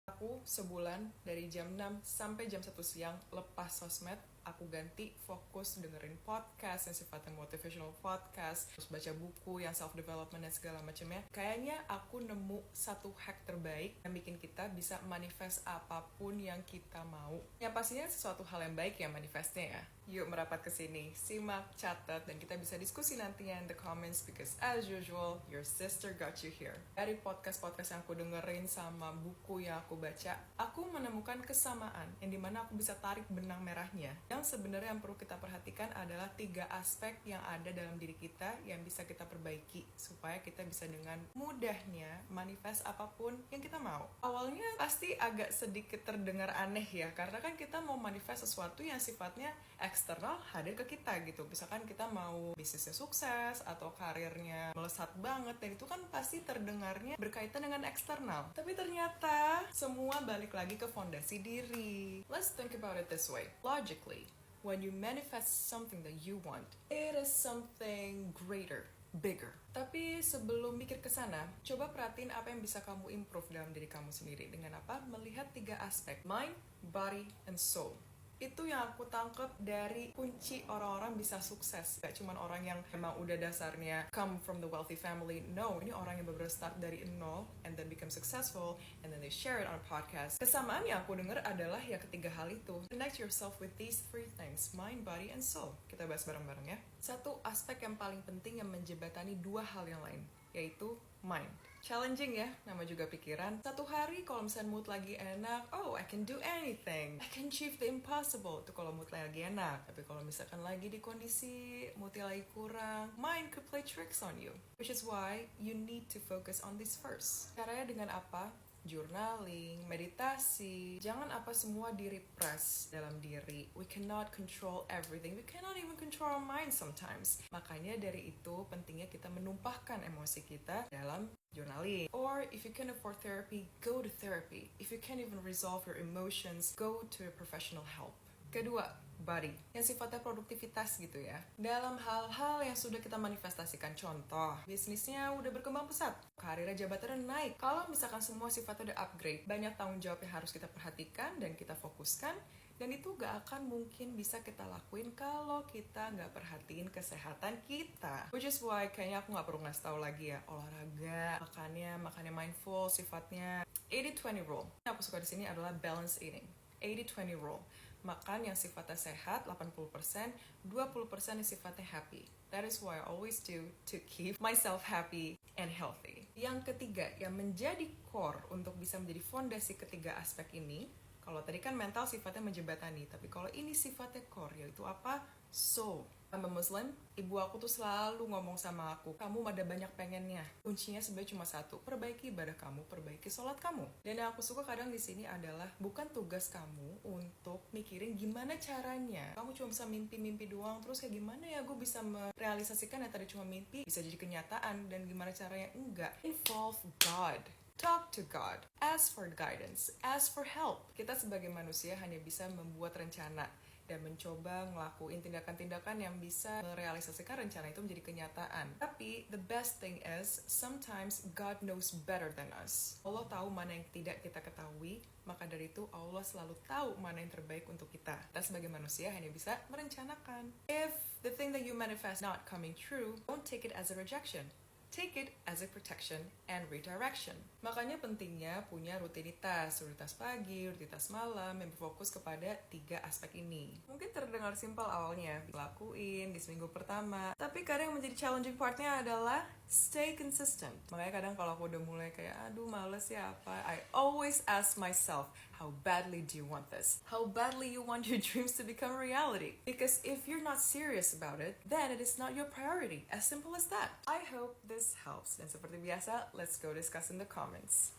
Aku sebulan dari jam 6 sampai jam 1 siang lepas sosmed, aku ganti fokus dengerin podcast yang sifatnya motivational podcast, terus baca buku yang self-development dan segala macamnya. Kayaknya aku nemu satu hack terbaik yang bikin kita bisa manifest apapun yang kita mau. Ya pastinya sesuatu hal yang baik ya manifestnya ya. Yuk merapat ke sini, simak, catat, dan kita bisa diskusi nantinya in the comments because as usual, your sister got you here. Dari podcast-podcast yang aku dengerin sama buku yang aku baca, aku menemukan kesamaan yang dimana aku bisa tarik benang merahnya. Yang sebenarnya yang perlu kita perhatikan adalah 3 aspek yang ada dalam diri kita yang bisa kita perbaiki supaya kita bisa dengan mudahnya manifest apapun yang kita mau. Awalnya pasti agak sedikit terdengar aneh ya, karena kan kita mau manifest sesuatu yang sifatnya eksternal hadir ke kita gitu. Misalkan kita mau bisnisnya sukses atau karirnya melesat banget, dan itu kan pasti terdengarnya berkaitan dengan eksternal. Tapi ternyata semua balik lagi ke fondasi diri. Let's think about it this way. Logically, when you manifest something that you want, it is something greater, bigger. Tapi sebelum mikir ke sana, coba perhatiin apa yang bisa kamu improve dalam diri kamu sendiri. Dengan apa? Melihat 3 aspek, mind, body, and soul. Itu yang aku tangkep dari kunci orang-orang bisa sukses. Gak cuma orang yang emang udah dasarnya come from the wealthy family. No, ini orang yang bener-bener start dari nol and then become successful and then they share it on a podcast. Kesamaan yang aku denger adalah yang ketiga hal itu. Connect yourself with these 3 things, mind, body, and soul. Kita bahas bareng-bareng ya. Satu aspek yang paling penting yang menjembatani 2 hal yang lain, yaitu mind. Challenging ya, nama juga pikiran. Satu hari kalau misalnya mood lagi enak, oh I can do anything, I can achieve the impossible. Itu kalau mood lagi enak. Tapi kalau misalkan lagi di kondisi moodnya lagi kurang, mind could play tricks on you. Which is why you need to focus on this first. Caranya dengan apa? Journaling, meditasi. Jangan apa semua di-repress dalam diri. We cannot control everything. We cannot even control our mind sometimes. Makanya dari itu pentingnya kita menumpahkan emosi kita dalam journaling. Or if you can afford therapy, go to therapy. If you can't even resolve your emotions, go to a professional help. Kedua, body, yang sifatnya produktivitas gitu ya. Dalam hal-hal yang sudah kita manifestasikan, contoh, bisnisnya udah berkembang pesat, karirnya jabatannya naik. Kalau misalkan semua sifatnya udah upgrade, banyak tanggung jawab yang harus kita perhatikan dan kita fokuskan, dan itu gak akan mungkin bisa kita lakuin kalau kita gak perhatiin kesehatan kita. Which is why kayaknya aku gak perlu ngasih tahu lagi ya, olahraga, makannya mindful, sifatnya 80-20 rule. Yang aku suka di sini adalah balance eating. 80-20 rule. Makan yang sifatnya sehat 80%, 20% yang sifatnya happy. That is why I always do to keep myself happy and healthy. Yang ketiga, yang menjadi core untuk bisa menjadi fondasi ketiga aspek ini, kalau tadi kan mental sifatnya menjembatani, tapi kalau ini sifatnya core, yaitu apa? Soul. I'm a Muslim, ibu aku tuh selalu ngomong sama aku, kamu ada banyak pengennya. Kuncinya sebenarnya cuma satu, perbaiki ibadah kamu, perbaiki sholat kamu. Dan yang aku suka kadang di sini adalah bukan tugas kamu untuk mikirin gimana caranya. Kamu cuma bisa mimpi-mimpi doang, terus kayak gimana ya gue bisa merealisasikan yang tadi cuma mimpi bisa jadi kenyataan, dan gimana caranya? Enggak. Involve God. Talk to God. Ask for guidance. Ask for help. Kita sebagai manusia hanya bisa membuat rencana dan mencoba ngelakuin tindakan-tindakan yang bisa merealisasikan rencana itu menjadi kenyataan. Tapi the best thing is sometimes God knows better than us. Allah tahu mana yang tidak kita ketahui, maka dari itu Allah selalu tahu mana yang terbaik untuk kita. Kita sebagai manusia hanya bisa merencanakan. If the thing that you manifest not coming true, don't take it as a rejection. Take it as a protection and redirection. Makanya pentingnya punya rutinitas pagi, rutinitas malam yang berfokus kepada 3 aspek ini. Mungkin terdengar simpel awalnya, dilakuin di seminggu pertama, tapi kadang yang menjadi challenging partnya adalah stay consistent. Makanya kadang kalau aku udah mulai kayak, aduh males ya apa, I always ask myself, how badly do you want this? How badly you want your dreams to become reality? Because if you're not serious about it, then it is not your priority. As simple as that. I hope this helps. Dan seperti biasa, let's go discuss in the comments.